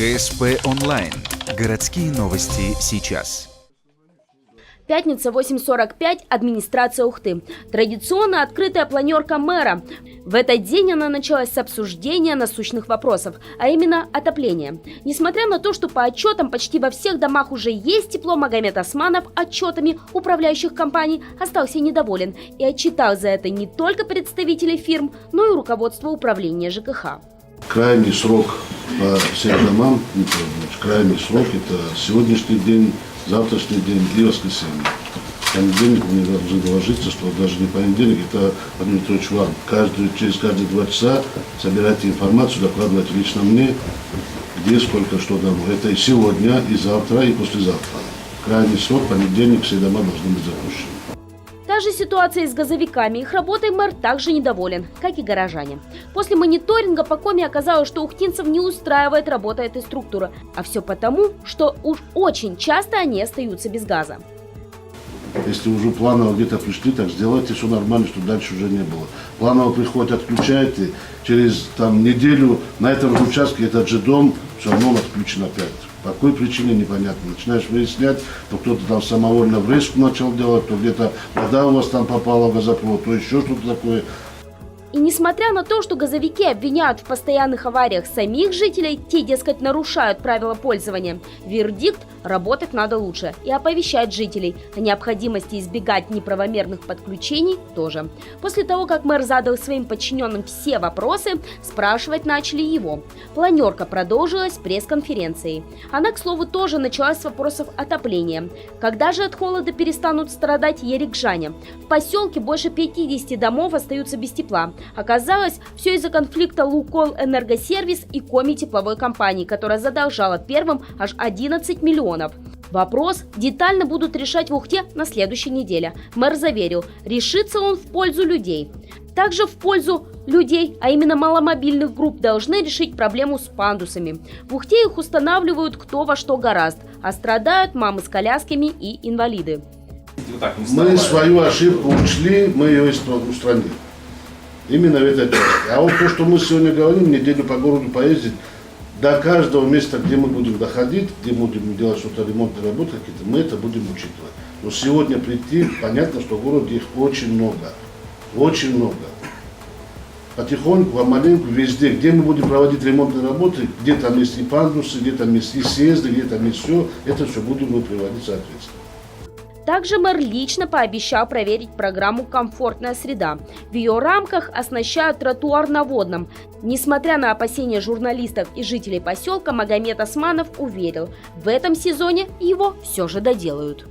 ГСП онлайн. Городские новости сейчас. Пятница, 8:45, администрация Ухты. Традиционно открытая планерка мэра. В этот день она началась с обсуждения насущных вопросов, а именно отопления. Несмотря на то, что по отчетам почти во всех домах уже есть тепло, Магомед Османов отчетами управляющих компаний остался недоволен и отчитал за это не только представителей фирм, но и руководство управления ЖКХ. Крайний срок по всем домам, крайний срок – это сегодняшний день, завтрашний день и воскресенье. В понедельник мне должны доложиться, что даже не понедельник, это, Владимир Петрович, вам через каждые 2 часа собирайте информацию, докладывайте лично мне, где, сколько, что домой. Это и сегодня, и завтра, и послезавтра. Крайний срок, понедельник, все дома должны быть запущены. Та же ситуация и с газовиками. Их работой мэр также недоволен, как и горожане. После мониторинга по коме оказалось, что ухтинцев не устраивает работа этой структуры. А все потому, что уж очень часто они остаются без газа. Если уже планово где-то пришли, так сделайте все нормально, чтобы дальше уже не было. Планово приходит, отключаете, через неделю на этом же участке этот же дом все равно отключен опять. По какой причине, непонятно. Начинаешь выяснять, то кто-то там самовольно врезку начал делать, то где-то вода у вас там попала в газопровод, то еще что-то такое. И несмотря на то, что газовики обвиняют в постоянных авариях самих жителей, те, дескать, нарушают правила пользования, вердикт – работать надо лучше и оповещать жителей о необходимости избегать неправомерных подключений тоже. После того, как мэр задал своим подчиненным все вопросы, спрашивать начали его. Планерка продолжилась пресс-конференцией. Она, к слову, тоже началась с вопросов отопления. Когда же от холода перестанут страдать ерикжане? В поселке больше 50 домов остаются без тепла. Оказалось, все из-за конфликта Лукойл Энергосервис и Коми тепловой компании, которая задолжала первым аж 11 миллионов. Вопрос детально будут решать в Ухте на следующей неделе. Мэр заверил, решится он в пользу людей. Также в пользу людей, а именно маломобильных групп, должны решить проблему с пандусами. В Ухте их устанавливают кто во что гораст, а страдают мамы с колясками и инвалиды. Мы свою ошибку учли, мы ее устранили. Именно в этой части. А вот то, что мы сегодня говорим, неделю по городу поездить, до каждого места, где мы будем доходить, где будем делать что-то, ремонтные работы какие-то, мы это будем учитывать. Но сегодня прийти, понятно, что в городе их очень много. Очень много. Потихоньку, помаленьку, везде, где мы будем проводить ремонтные работы, где там есть и пандусы, где там есть и съезды, где там есть все, это все будем мы приводить соответственно. Также мэр лично пообещал проверить программу «Комфортная среда». В ее рамках оснащают тротуар наводным. Несмотря на опасения журналистов и жителей поселка, Магомед Османов уверил, в этом сезоне его все же доделают.